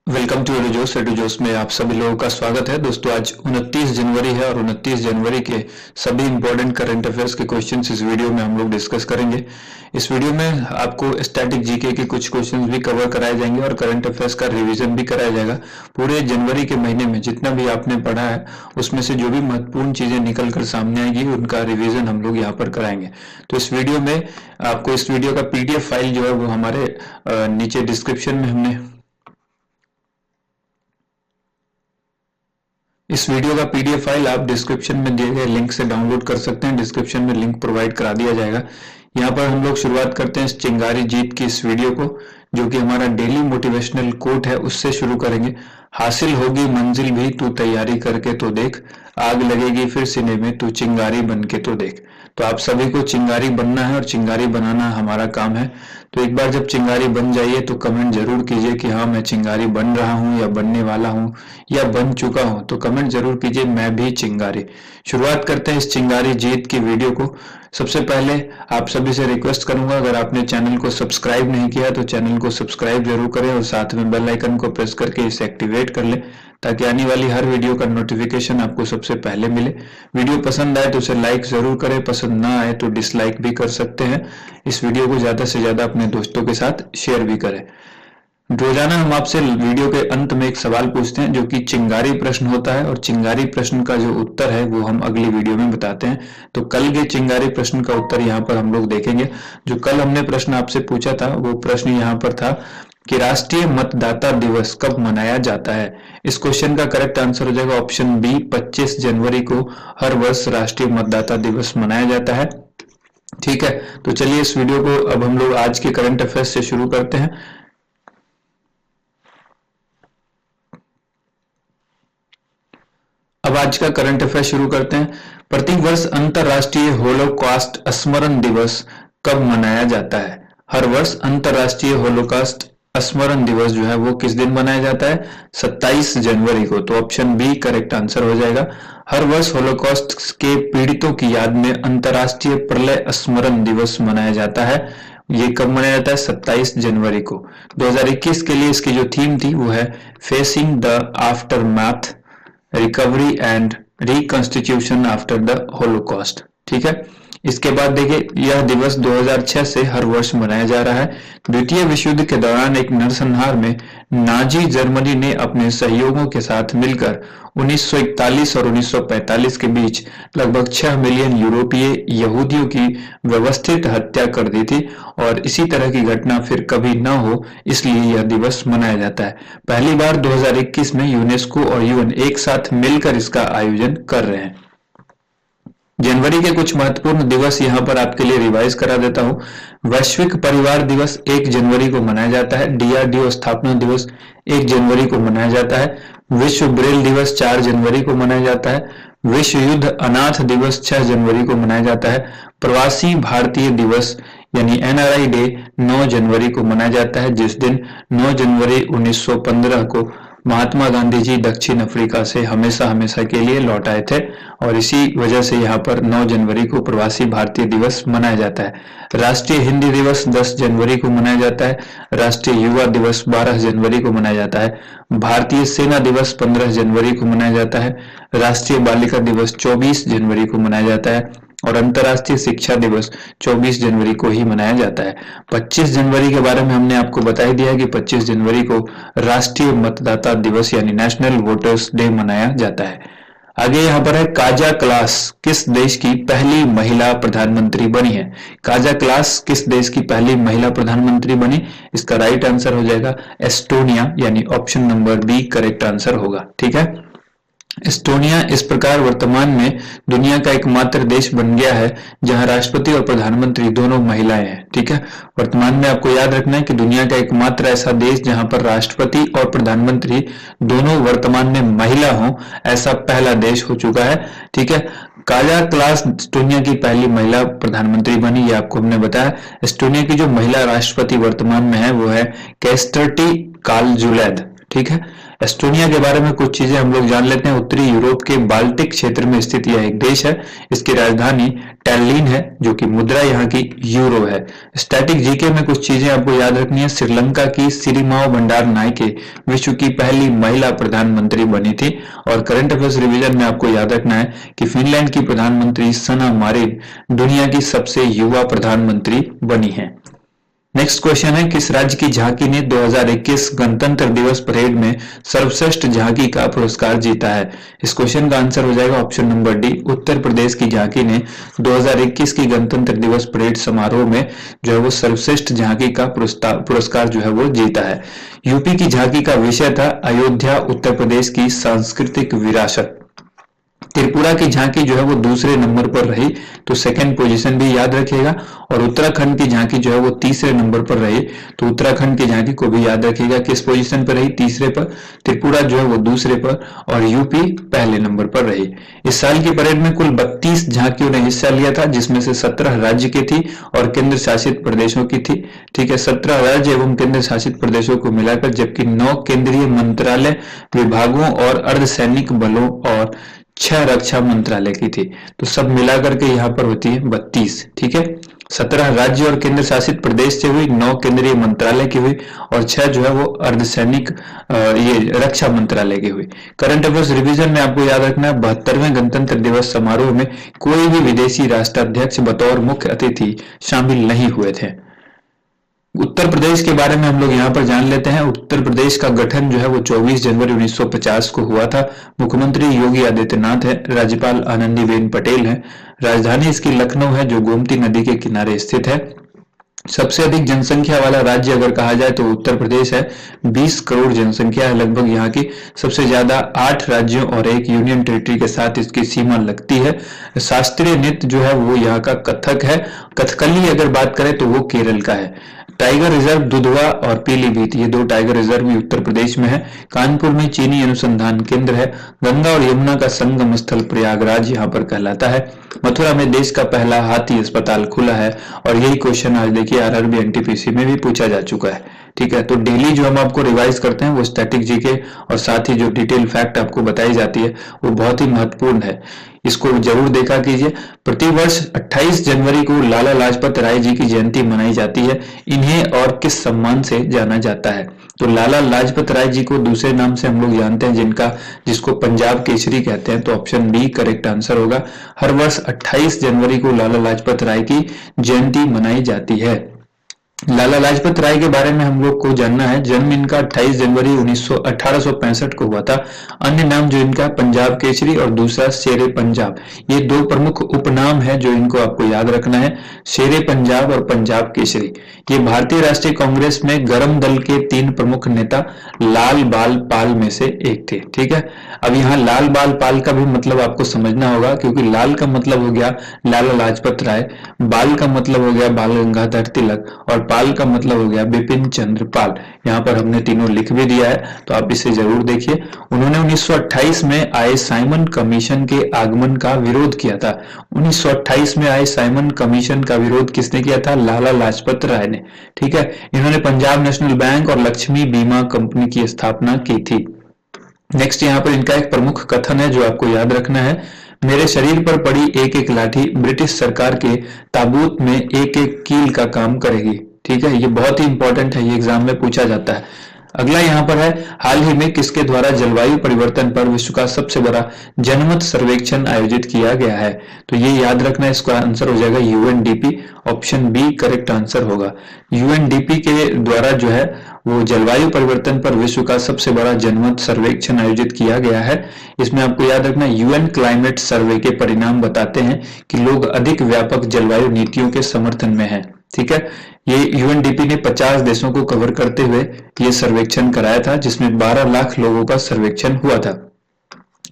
Welcome to एडुजोस में आप सभी लोगों का स्वागत है। दोस्तों आज 29 जनवरी है और 29 जनवरी के सभी इंपॉर्टेंट करंट अफेयर्स के क्वेश्चंस इस वीडियो में हम लोग डिस्कस करेंगे। इस वीडियो में आपको स्टैटिक जीके के कुछ क्वेश्चंस भी कवर कराए जाएंगे और करंट अफेयर्स का रिवीजन भी कराया जाएगा। पूरे जनवरी के महीने में जितना भी आपने पढ़ा है उसमें से जो भी महत्वपूर्ण चीजें निकल कर सामने आएगी उनका रिविजन हम लोग यहाँ पर कराएंगे। तो इस वीडियो में आपको इस वीडियो का पीडीएफ फाइल जो है वो हमारे नीचे डिस्क्रिप्शन में हमने इस वीडियो का पीडीएफ फाइल आप डिस्क्रिप्शन में दिए गए लिंक से डाउनलोड कर सकते हैं। डिस्क्रिप्शन में लिंक प्रोवाइड करा दिया जाएगा। यहाँ पर हम लोग शुरुआत करते हैं इस चिंगारी जीत की इस वीडियो को, जो कि हमारा डेली मोटिवेशनल कोट है, उससे शुरू करेंगे। हासिल होगी मंजिल भी तू तैयारी करके तो देख, आग लगेगी फिर सीने में तू चिंगारी बन के तो देख। तो आप सभी को चिंगारी बनना है और चिंगारी बनाना हमारा काम है। तो एक बार जब चिंगारी बन जाइए तो कमेंट जरूर कीजिए कि हाँ मैं चिंगारी बन रहा हूँ या बनने वाला हूँ या बन चुका हूँ। तो कमेंट जरूर कीजिए मैं भी चिंगारी। शुरुआत करते हैं इस चिंगारी जीत की वीडियो को। सबसे पहले आप सभी से रिक्वेस्ट करूंगा, अगर आपने चैनल को सब्सक्राइब नहीं किया तो चैनल को सब्सक्राइब जरूर करें और साथ में बेल आइकन को प्रेस करके इसे एक्टिवेट कर लें ताकि आने वाली हर वीडियो का नोटिफिकेशन आपको सबसे पहले मिले। वीडियो पसंद आए तो उसे लाइक जरूर करें, पसंद ना आए तो डिसलाइक भी कर सकते हैं। इस वीडियो को ज्यादा से ज्यादा अपने दोस्तों के साथ शेयर भी करें। रोजाना हम आपसे वीडियो के अंत में एक सवाल पूछते हैं जो कि चिंगारी प्रश्न होता है और चिंगारी प्रश्न का जो उत्तर है वो हम अगली वीडियो में बताते हैं। तो कल के चिंगारी प्रश्न का उत्तर यहाँ पर हम लोग देखेंगे। जो कल हमने प्रश्न आपसे पूछा था वो प्रश्न यहाँ पर था कि राष्ट्रीय मतदाता दिवस कब मनाया जाता है। इस क्वेश्चन का करेक्ट आंसर हो जाएगा ऑप्शन बी, 25 जनवरी को हर वर्ष राष्ट्रीय मतदाता दिवस मनाया जाता है। ठीक है, तो चलिए इस वीडियो को अब हम लोग आज के करंट अफेयर्स से शुरू करते हैं। अब आज का करंट अफेयर शुरू करते हैं। प्रतिवर्ष अंतरराष्ट्रीय होलोकॉस्ट स्मरण दिवस कब मनाया जाता है। हर वर्ष अंतरराष्ट्रीय होलोकॉस्ट स्मरण दिवस जो है वो किस दिन मनाया जाता है, 27 जनवरी को। तो ऑप्शन बी करेक्ट आंसर हो जाएगा। हर वर्ष होलोकॉस्ट के पीड़ितों की याद में अंतरराष्ट्रीय प्रलय स्मरण दिवस मनाया जाता है। ये कब मनाया जाता है, 27 जनवरी को। 2021 के लिए इसकी जो थीम थी वो है facing the aftermath, recovery and reconstitution after the Holocaust. ठीक है, इसके बाद देखिए यह दिवस 2006 से हर वर्ष मनाया जा रहा है। द्वितीय विश्व युद्ध के दौरान एक नरसंहार में नाजी जर्मनी ने अपने सहयोगियों के साथ मिलकर 1941 और 1945 के बीच लगभग 6 मिलियन यूरोपीय यहूदियों की व्यवस्थित हत्या कर दी थी और इसी तरह की घटना फिर कभी न हो इसलिए यह दिवस मनाया जाता है। पहली बार 2021 में यूनेस्को और यूएन एक साथ मिलकर इसका आयोजन कर रहे हैं। जनवरी के कुछ महत्वपूर्ण दिवस यहां पर आपके लिए रिवाइज करा देता हूं। वैश्विक परिवार दिवस 1 जनवरी को मनाया जाता है। डीआरडीओ स्थापना दिवस 1 जनवरी को मनाया जाता है। विश्व ब्रेल दिवस 4 जनवरी को मनाया जाता है। विश्व युद्ध अनाथ दिवस 6 जनवरी को मनाया जाता है। प्रवासी भारतीय दिवस यानी एनआरआई डे 9 जनवरी को मनाया जाता है, जिस दिन 9 जनवरी 1915 को महात्मा गांधी जी दक्षिण अफ्रीका से हमेशा हमेशा के लिए लौट आए थे और इसी वजह से यहाँ पर 9 जनवरी को प्रवासी भारतीय दिवस मनाया जाता है। राष्ट्रीय हिंदी दिवस 10 जनवरी को मनाया जाता है। राष्ट्रीय युवा दिवस 12 जनवरी को मनाया जाता है। भारतीय सेना दिवस 15 जनवरी को मनाया जाता है। राष्ट्रीय बालिका दिवस 24 जनवरी को मनाया जाता है और अंतर्राष्ट्रीय शिक्षा दिवस 24 जनवरी को ही मनाया जाता है। 25 जनवरी के बारे में हमने आपको बता ही दिया कि 25 जनवरी को राष्ट्रीय मतदाता दिवस यानी नेशनल वोटर्स डे मनाया जाता है। आगे यहाँ पर है काजा क्लास किस देश की पहली महिला प्रधानमंत्री बनी है। काजा क्लास किस देश की पहली महिला प्रधानमंत्री बनी, इसका राइट आंसर हो जाएगा एस्टोनिया यानी option number B correct answer होगा। ठीक है, एस्टोनिया इस प्रकार वर्तमान में दुनिया का एकमात्र देश बन गया है जहां राष्ट्रपति और प्रधानमंत्री दोनों महिलाएं हैं। ठीक है, वर्तमान में आपको याद रखना है कि दुनिया का एकमात्र ऐसा देश जहां पर राष्ट्रपति और प्रधानमंत्री दोनों वर्तमान में महिला हो, ऐसा पहला देश हो चुका है। ठीक है, काजा क्लास एस्टोनिया की पहली महिला प्रधानमंत्री बनी, ये आपको हमने बताया। एस्टोनिया की जो महिला राष्ट्रपति वर्तमान में है वो है केस्टर्टी कालजुलैद। ठीक है। एस्टोनिया के बारे में कुछ चीजें हम लोग जान लेते हैं। उत्तरी यूरोप के बाल्टिक क्षेत्र में स्थित यह एक देश है। इसकी राजधानी टैलिन है, जो कि मुद्रा यहाँ की यूरो है। स्टैटिक जीके में कुछ चीजें आपको याद रखनी है। श्रीलंका की सिरिमाओ भंडार नायके विश्व की पहली महिला प्रधानमंत्री बनी थी। और करंट अफेयर्स रिवीजन में आपको याद रखना है कि फिनलैंड की प्रधानमंत्री सना मारिन दुनिया की सबसे युवा प्रधानमंत्री बनी है। नेक्स्ट क्वेश्चन है, किस राज्य की झांकी ने 2021 गणतंत्र दिवस परेड में सर्वश्रेष्ठ झांकी का पुरस्कार जीता है? इस क्वेश्चन का आंसर हो जाएगा ऑप्शन नंबर डी, उत्तर प्रदेश की झांकी ने 2021 की गणतंत्र दिवस परेड समारोह में जो है वो सर्वश्रेष्ठ झांकी का पुरस्कार जो है वो जीता है। यूपी की झांकी का विषय था अयोध्या उत्तर प्रदेश की सांस्कृतिक विरासत। त्रिपुरा की झांकी जो है वो दूसरे नंबर पर रही, तो सेकंड पोजीशन भी याद रखिएगा। और उत्तराखंड की झांकी जो है वो तीसरे नंबर पर रही, तो उत्तराखंड की झांकी को भी याद रखिएगा किस पोजीशन पर रही, तीसरे पर। त्रिपुरा जो है वो दूसरे पर और यूपी पहले नंबर पर रही। इस साल की परेड में कुल 32 झांकियों ने हिस्सा लिया था, जिसमें से 17 राज्य की थी और केंद्र शासित प्रदेशों की थी। ठीक है, 17 राज्य एवं केंद्र शासित प्रदेशों को मिलाकर, जबकि 9 केंद्रीय मंत्रालय विभागों और अर्धसैनिक बलों और 6 रक्षा मंत्रालय की थी। तो सब मिलाकर के यहाँ पर होती है 32। ठीक है, 17 राज्य और केंद्र शासित प्रदेश से हुई, 9 केंद्रीय मंत्रालय की हुई और 6 जो है वो अर्धसैनिक ये रक्षा मंत्रालय की हुई। करंट अफेयर्स रिवीजन में आपको याद रखना है 72वें गणतंत्र दिवस समारोह में कोई भी विदेशी राष्ट्राध्यक्ष बतौर मुख्य अतिथि शामिल नहीं हुए थे। उत्तर प्रदेश के बारे में हम लोग यहाँ पर जान लेते हैं। उत्तर प्रदेश का गठन जो है वो 24 जनवरी 1950 को हुआ था। मुख्यमंत्री योगी आदित्यनाथ है, राज्यपाल आनंदीबेन पटेल है। राजधानी इसकी लखनऊ है, जो गोमती नदी के किनारे स्थित है। सबसे अधिक जनसंख्या वाला राज्य अगर कहा जाए तो उत्तर प्रदेश है, 20 करोड़ जनसंख्या है लगभग यहाँ की। सबसे ज्यादा 8 राज्यों और 1 यूनियन टेरिटरी के साथ इसकी सीमा लगती है। शास्त्रीय नृत्य जो है वो यहाँ का कथक है। कथकली अगर बात करें तो वो केरल का है। टाइगर रिजर्व दुधवा और पीलीभीत, ये 2 टाइगर रिजर्व भी उत्तर प्रदेश में है। कानपुर में चीनी अनुसंधान केंद्र है। गंगा और यमुना का संगम स्थल प्रयागराज यहाँ पर कहलाता है। मथुरा में देश का पहला हाथी अस्पताल खुला है। और यही क्वेश्चन आज देखिए आरआरबी एनटीपीसी में भी पूछा जा चुका है। ठीक है, तो डेली जो हम आपको रिवाइज करते हैं वो स्टैटिक जीके और साथ ही जो डिटेल फैक्ट आपको बताई जाती है वो बहुत ही महत्वपूर्ण है, इसको जरूर देखा कीजिए। प्रतिवर्ष 28 जनवरी को लाला लाजपत राय जी की जयंती मनाई जाती है। इन्हें और किस सम्मान से जाना जाता है? तो लाला लाजपत राय जी को दूसरे नाम से हम लोग जानते हैं, जिसको पंजाब केसरी कहते हैं। तो ऑप्शन बी करेक्ट आंसर होगा। हर वर्ष 28 जनवरी को लाला लाजपत राय की जयंती मनाई जाती है। लाला लाजपत राय के बारे में हम लोग को जानना है। जन्म इनका 28 जनवरी 1865 को हुआ था। अन्य नाम जो इनका पंजाब केसरी और दूसरा शेरे पंजाब, ये 2 प्रमुख उपनाम है जो इनको आपको याद रखना है, शेरे पंजाब और पंजाब केसरी। ये भारतीय राष्ट्रीय कांग्रेस में गरम दल के 3 प्रमुख नेता लाल बाल पाल में से एक थे। ठीक है, अब यहाँ लाल बाल पाल का भी मतलब आपको समझना होगा, क्योंकि लाल का मतलब हो गया लाला लाजपत राय, बाल का मतलब हो गया बाल गंगाधर तिलक और पाल का मतलब हो गया बिपिन चंद्र पाल। यहाँ पर हमने तीनों लिख भी दिया है, तो आप इसे जरूर देखिए। उन्होंने 1928 में आए साइमन कमीशन के आगमन का विरोध किया था। 1928 में आए साइमन कमीशन का विरोध किसने किया था? लाला लाजपत राय ने। ठीक है, इन्होंने पंजाब नेशनल बैंक और लक्ष्मी बीमा कंपनी की स्थापना की थी। नेक्स्ट यहाँ पर इनका एक प्रमुख कथन है जो आपको याद रखना है, मेरे शरीर पर पड़ी एक एक लाठी ब्रिटिश सरकार के ताबूत में एक एक कील का काम करेगी। ठीक है, ये बहुत ही इंपॉर्टेंट है, ये एग्जाम में पूछा जाता है। अगला यहाँ पर है, हाल ही में किसके द्वारा जलवायु परिवर्तन पर विश्व का सबसे बड़ा जनमत सर्वेक्षण आयोजित किया गया है? तो ये याद रखना है, इसका आंसर हो जाएगा UNDP. Option B correct answer होगा। यूएनडीपी के द्वारा जो है वो जलवायु परिवर्तन पर विश्व का सबसे बड़ा जनमत सर्वेक्षण आयोजित किया गया है। इसमें आपको याद रखना, यूएन क्लाइमेट सर्वे के परिणाम बताते हैं कि लोग अधिक व्यापक जलवायु नीतियों के समर्थन में हैं। ठीक है, ये यूएनडीपी ने 50 देशों को कवर करते हुए ये सर्वेक्षण कराया था, जिसमें 12 लाख लोगों का सर्वेक्षण हुआ था।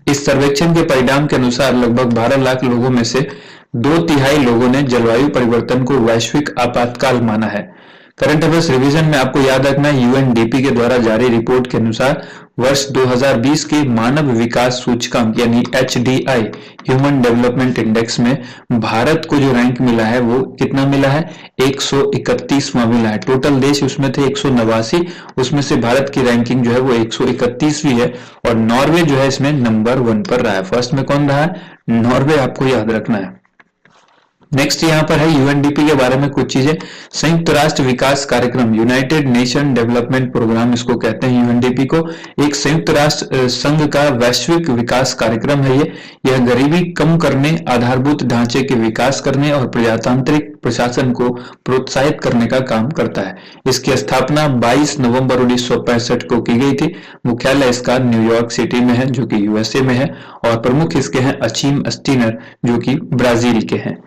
इस सर्वेक्षण के परिणाम के अनुसार लगभग 12 लाख लोगों में से 2/3 लोगों ने जलवायु परिवर्तन को वैश्विक आपातकाल माना है। करंट अफेयर्स रिवीजन में आपको याद रखना है यूएनडीपी के द्वारा जारी रिपोर्ट के अनुसार वर्ष 2020 के मानव विकास सूचकांक यानी एचडीआई ह्यूमन डेवलपमेंट इंडेक्स में भारत को जो रैंक मिला है वो कितना मिला है, 131वां मिला है। टोटल देश उसमें थे 189, उसमें से भारत की रैंकिंग जो है वो 131वीं है और नॉर्वे जो है इसमें नंबर 1 पर रहा है। फर्स्ट में कौन रहा है, नॉर्वे, आपको याद रखना है। नेक्स्ट यहाँ पर है यूएनडीपी के बारे में कुछ चीजें। संयुक्त राष्ट्र विकास कार्यक्रम, यूनाइटेड नेशन डेवलपमेंट प्रोग्राम इसको कहते हैं यूएनडीपी को, एक संयुक्त राष्ट्र संघ का वैश्विक विकास कार्यक्रम है। यह गरीबी कम करने, आधारभूत ढांचे के विकास करने और प्रजातांत्रिक प्रशासन को प्रोत्साहित करने का काम करता है। इसकी स्थापना 22 नवंबर 1965 को की गई थी। मुख्यालय इसका न्यूयॉर्क सिटी में है जो कि यूएसए में है और प्रमुख इसके हैं अचीम स्टीनर जो कि ब्राजील के हैं।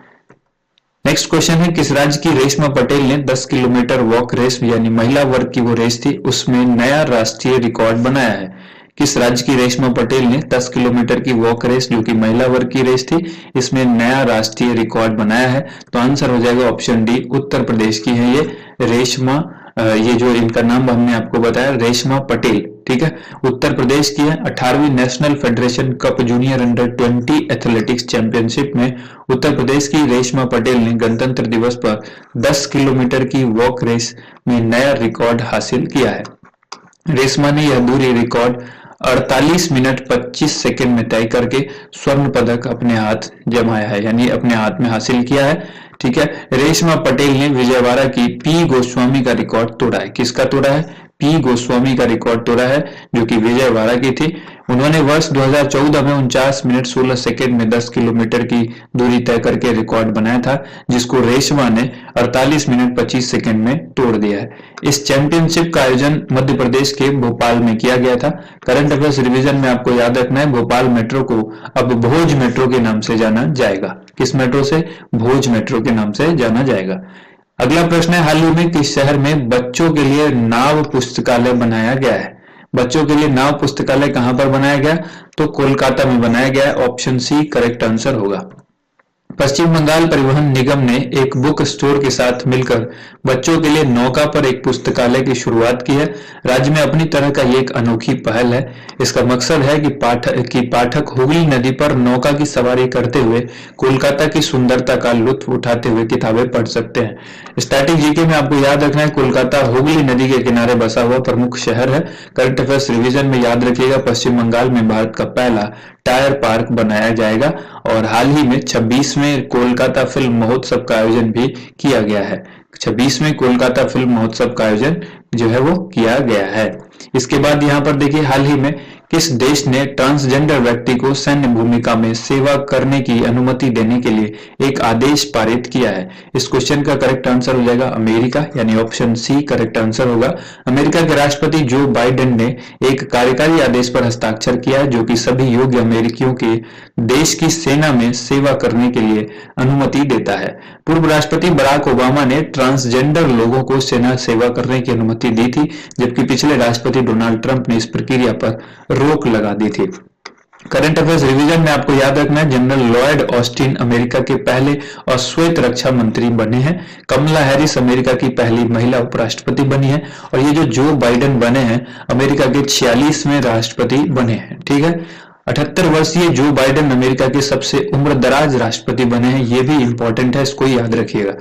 नेक्स्ट क्वेश्चन है, किस राज्य की रेशमा पटेल ने 10 किलोमीटर वॉक रेस यानी महिला वर्ग की वो रेस थी उसमें नया राष्ट्रीय रिकॉर्ड बनाया है। किस राज्य की रेशमा पटेल ने 10 किलोमीटर की वॉक रेस जो कि महिला वर्ग की रेस थी इसमें नया राष्ट्रीय रिकॉर्ड बनाया है? तो आंसर हो जाएगा ऑप्शन डी, उत्तर प्रदेश की है ये रेशमा, ये जो इनका नाम हमने आपको बताया रेशमा पटेल, ठीक है, उत्तर प्रदेश की है। 18वीं national federation cup junior under 20 athletics championship में उत्तर प्रदेश की रेशमा पटेल ने गणतंत्र दिवस पर 10 किलोमीटर की वॉक रेस में नया रिकॉर्ड हासिल किया है। रेशमा ने यह दूरी रिकॉर्ड 48 मिनट 25 सेकंड में तय करके स्वर्ण पदक अपने हाथ जमाया है, यानी अपने हाथ में हासिल किया है। ठीक है, रेशमा पटेल ने विजयवाड़ा की पी गोस्वामी का रिकॉर्ड तोड़ा है। किसका तोड़ा है? पी गोस्वामी का रिकॉर्ड तोड़ा है जो कि विजयवाड़ा की थी। उन्होंने वर्ष 2014 में 49 मिनट 16 सेकंड में 10 किलोमीटर की दूरी तय करके रिकॉर्ड बनाया था, जिसको रेशमा ने 48 मिनट 25 सेकंड में तोड़ दिया है। इस चैंपियनशिप का आयोजन मध्य प्रदेश के भोपाल में किया गया था। करंट अफेयर्स रिवीजन में आपको याद रखना है भोपाल मेट्रो को अब भोज मेट्रो के नाम से जाना जाएगा। किस मेट्रो से? भोज मेट्रो के नाम से जाना जाएगा। अगला प्रश्न है, हाल ही में किस शहर में बच्चों के लिए नाव पुस्तकालय बनाया गया है? बच्चों के लिए नाव पुस्तकालय कहां पर बनाया गया? तो कोलकाता में बनाया गया। ऑप्शन सी करेक्ट आंसर होगा। पश्चिम बंगाल परिवहन निगम ने एक बुक स्टोर के साथ मिलकर बच्चों के लिए नौका पर एक पुस्तकालय की शुरुआत की है। राज्य में अपनी तरह का ये एक अनोखी पहल है। इसका मकसद है कि पाठक हुगली नदी पर नौका की सवारी करते हुए कोलकाता की सुंदरता का लुत्फ उठाते हुए किताबें पढ़ सकते हैं। स्टैटिक जीके में आपको याद रखना है कोलकाता हुगली नदी के किनारे बसा हुआ प्रमुख शहर है। करंट अफेयर्स रिवीजन में याद रखिएगा पश्चिम बंगाल में भारत का पहला टायर पार्क बनाया जाएगा और हाल ही में 26वें कोलकाता फिल्म महोत्सव का आयोजन भी किया गया है। 26वें कोलकाता फिल्म महोत्सव का आयोजन जो है वो किया गया है। इसके बाद यहाँ पर देखिए हाल ही में किस देश ने ट्रांसजेंडर व्यक्ति को सैन्य भूमिका में सेवा करने की अनुमति देने के लिए एक आदेश पारित किया है? इस क्वेश्चन का करेक्ट आंसर हो जाएगा अमेरिका, यानी ऑप्शन सी करेक्ट आंसर होगा। अमेरिका के राष्ट्रपति जो बाइडेन ने एक कार्यकारी आदेश पर हस्ताक्षर किया है जो कि सभी योग्य अमेरिकियों के देश की सेना में सेवा करने के लिए अनुमति देता है। पूर्व राष्ट्रपति बराक ओबामा ने ट्रांसजेंडर लोगों को सेना सेवा करने की अनुमति दी थी, जबकि पिछले राष्ट्रपति डोनाल्ड ट्रंप ने इस प्रक्रिया पर रोक लगा दी थी। करंट अफेयर्स रिवीजन में आपको याद रखना है जनरल लॉयड ऑस्टिन अमेरिका के पहले और श्वेत रक्षा मंत्री बने हैं। कमला हैरिस अमेरिका की पहली महिला उपराष्ट्रपति बनी है और ये जो बाइडेन बने हैं अमेरिका के 46वें राष्ट्रपति बने हैं। ठीक है, 78 वर्षीय जो बाइडेन अमेरिका के सबसे उम्रदराज राष्ट्रपति बने हैं। ये भी इंपॉर्टेंट है, इसको याद रखिएगा।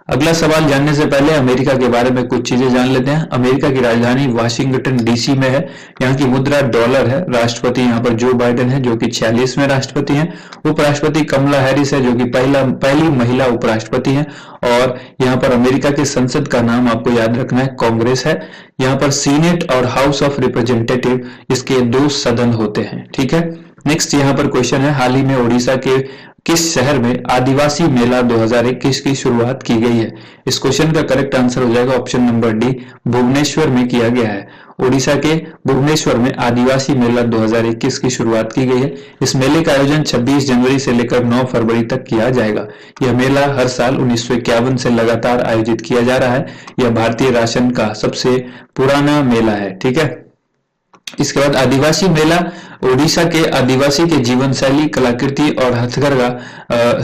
अगला सवाल जानने से पहले अमेरिका के बारे में कुछ चीजें जान लेते हैं। अमेरिका की राजधानी वाशिंगटन डीसी में है। यहाँ की मुद्रा डॉलर है। राष्ट्रपति यहाँ पर जो बाइडेन है जो कि 46वें राष्ट्रपति हैं। उपराष्ट्रपति कमला हैरिस है जो कि पहली महिला उपराष्ट्रपति हैं। और यहाँ पर अमेरिका के संसद का नाम आपको याद रखना है कांग्रेस है। यहाँ पर सीनेट और हाउस ऑफ रिप्रेजेंटेटिव इसके 2 सदन होते हैं। ठीक है, नेक्स्ट यहाँ पर क्वेश्चन है, हाल ही में ओडिशा के किस शहर में आदिवासी मेला 2021 की शुरुआत की गई है? इस क्वेश्चन का करेक्ट आंसर हो जाएगा ऑप्शन नंबर डी, भुवनेश्वर में किया गया है। ओडिशा के भुवनेश्वर में आदिवासी मेला 2021 की शुरुआत की गई है। इस मेले का आयोजन 26 जनवरी से लेकर 9 फरवरी तक किया जाएगा। यह मेला हर साल 1951 से लगातार आयोजित किया जा रहा है। यह भारतीय राष्ट्र का सबसे पुराना मेला है। ठीक है, इसके बाद आदिवासी मेला ओडिशा के आदिवासी के जीवन शैली, कलाकृति और हथकरघा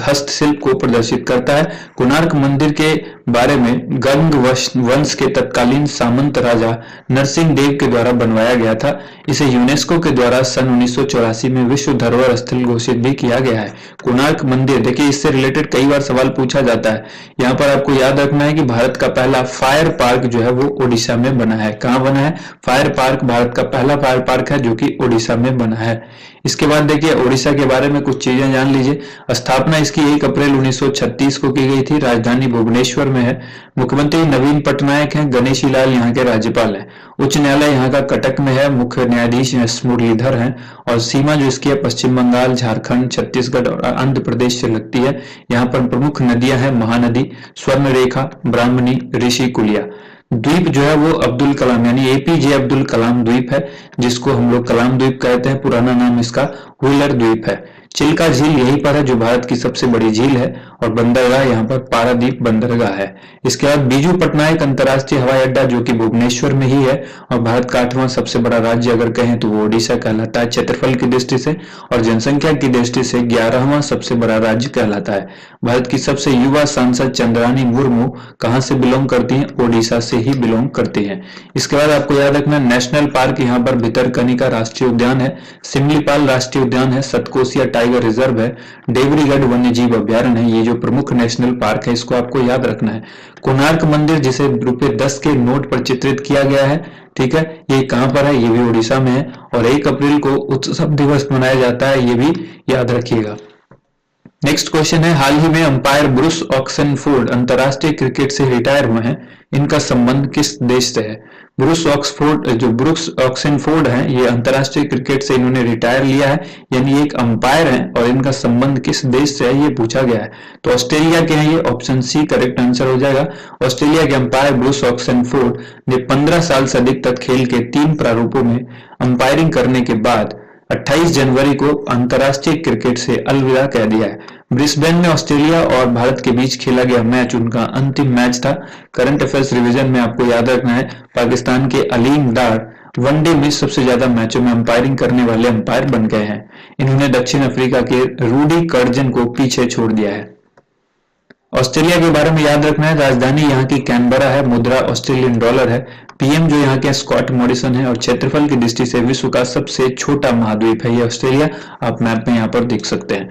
हस्तशिल्प को प्रदर्शित करता है। कोणार्क मंदिर के बारे में गंग वंश के तत्कालीन सामंत राजा नरसिंह देव के द्वारा बनवाया गया था। इसे यूनेस्को के द्वारा सन 1984 में विश्व धरोहर स्थल घोषित भी किया गया है। कोणार्क मंदिर, देखिए इससे रिलेटेड कई बार सवाल पूछा जाता है। यहाँ पर आपको याद रखना है कि भारत का पहला फायर पार्क जो है वो ओडिशा में बना है। कहाँ बना है? फायर पार्क भारत का पहला फायर पार्क है जो कि ओडिशा में बना है। इसके बाद देखिए ओडिशा के बारे में कुछ चीजें जान लीजिए। स्थापना इसकी 1 अप्रैल 1936 को की गई थी। राजधानी भुवनेश्वर में है। मुख्यमंत्री नवीन पटनायक हैं। गणेशी लाल यहाँ के राज्यपाल हैं। उच्च न्यायालय यहाँ का कटक में है। मुख्य न्यायाधीश एस मुरलीधर हैं। और सीमा जो इसकी है पश्चिम बंगाल, झारखंड, छत्तीसगढ़ और आंध्र प्रदेश से लगती है। यहाँ पर प्रमुख नदियां हैं महानदी, स्वर्ण रेखा, ब्राह्मणी, ऋषिकुलिया। द्वीप जो है वो अब्दुल कलाम यानी एपीजे अब्दुल कलाम द्वीप है, जिसको हम लोग कलाम द्वीप कहते हैं। पुराना नाम इसका व्हीलर द्वीप है। चिल्का झील यहीं पर है जो भारत की सबसे बड़ी झील है। और बंदरगाह यहाँ पर पारादीप बंदरगाह है। इसके बाद बीजू पटनायक अंतर्राष्ट्रीय हवाई अड्डा जो कि भुवनेश्वर में ही है। और भारत का 8वां सबसे बड़ा राज्य अगर कहें तो वो ओडिशा कहलाता है क्षेत्रफल की दृष्टि से, और जनसंख्या की दृष्टि से 11वां सबसे बड़ा राज्य कहलाता है। भारत की सबसे युवा सांसद चंद्रानी मुर्मू कहां से बिलोंग करती हैं? ओडिशा से ही बिलोंग करती हैं। इसके बाद आपको याद रखना नेशनल पार्क यहाँ पर भितरकनिका राष्ट्रीय उद्यान है, सिमलीपाल राष्ट्रीय उद्यान है, सतकोसिया टाइगर रिजर्व है, देवरीगढ़ वन्य जीव अभ्यारण्य है। ये जो प्रमुख नेशनल पार्क है इसको आपको याद रखना है। कोणार्क मंदिर जिसे ₹10 के नोट पर चित्रित किया गया है, ठीक है, ये कहां पर है? ये भी ओडिशा में है। और 1 अप्रैल को उत्सव दिवस मनाया जाता है, ये भी याद रखिएगा। नेक्स्ट क्वेश्चन है, हाल ही में अंपायर ब्रूस ऑक्सेनफोर्ड अंतरराष्ट्रीय क्रिकेट से रिटायर हुए हैं। इनका संबंध किस देश से है? ब्रूस ऑक्सेनफोर्ड हैं, ये अंतरराष्ट्रीय क्रिकेट से इन्होंने रिटायर लिया है, यानी एक अंपायर हैं। और इनका संबंध किस देश से है ये पूछा गया है। तो ऑस्ट्रेलिया के हैं ये, ऑप्शन सी करेक्ट आंसर हो जाएगा। ऑस्ट्रेलिया के अंपायर ब्रूस ऑक्सेनफोर्ड ने 15 साल से अधिक तक खेल के 3 प्रारूपों में अंपायरिंग करने के बाद 28 जनवरी को अंतरराष्ट्रीय क्रिकेट से अलविदा कह दिया है। ब्रिस्बेन में ऑस्ट्रेलिया और भारत के बीच खेला गया मैच उनका अंतिम मैच था। करंट अफेयर्स रिवीजन में आपको याद रखना है, पाकिस्तान के अलीम डार वनडे में सबसे ज्यादा मैचों में अंपायरिंग करने वाले अंपायर बन गए हैं। इन्होंने दक्षिण अफ्रीका के रूडी कर्जन को पीछे छोड़ दिया है। ऑस्ट्रेलिया के बारे में याद रखना है, राजधानी यहाँ की कैनबरा है, मुद्रा ऑस्ट्रेलियन डॉलर है, पीएम जो यहाँ के स्कॉट मॉरिसन है, और क्षेत्रफल की दृष्टि से विश्व का सबसे छोटा महाद्वीप है ये ऑस्ट्रेलिया। आप मैप में यहाँ पर देख सकते हैं।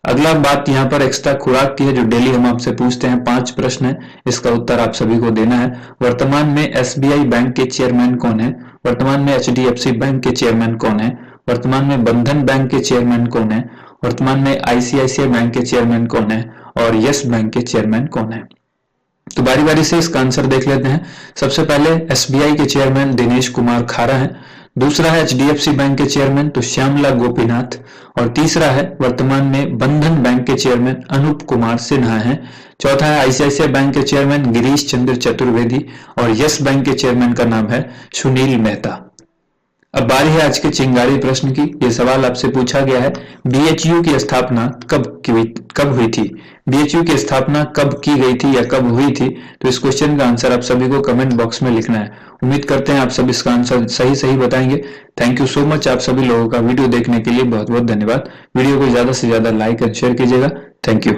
अगला बात यहाँ पर एक्स्ट्रा खुराक की है जो डेली हम आपसे पूछते हैं। 5 प्रश्न है, इसका उत्तर आप सभी को देना है। वर्तमान में एसबीआई बैंक के चेयरमैन कौन है? वर्तमान में एचडीएफसी बैंक के चेयरमैन कौन है? वर्तमान में बंधन बैंक के चेयरमैन कौन है? वर्तमान में आईसीआईसीआई बैंक के चेयरमैन कौन है? और यस बैंक के चेयरमैन कौन है? तो बारी बारी से इसका आंसर देख लेते हैं। सबसे पहले एसबीआई के चेयरमैन दिनेश कुमार खारा हैं। दूसरा है एचडीएफसी बैंक के चेयरमैन तो श्यामला गोपीनाथ। और तीसरा है वर्तमान में बंधन बैंक के चेयरमैन अनूप कुमार सिन्हा हैं। चौथा है आईसीआईसीआई बैंक के चेयरमैन गिरीश चंद्र चतुर्वेदी। और यस बैंक के चेयरमैन का नाम है सुनील मेहता। अब बारी है आज के चिंगारी प्रश्न की। ये सवाल आपसे पूछा गया है, बीएचयू की स्थापना कब हुई थी? बीएचयू की स्थापना कब की गई थी या कब हुई थी? तो इस क्वेश्चन का आंसर आप सभी को कमेंट बॉक्स में लिखना है। उम्मीद करते हैं आप सब इसका आंसर सही बताएंगे। Thank you so much. आप सभी लोगों का वीडियो देखने के लिए बहुत बहुत धन्यवाद। वीडियो को ज्यादा से ज्यादा लाइक एंड शेयर कीजिएगा। Thank you.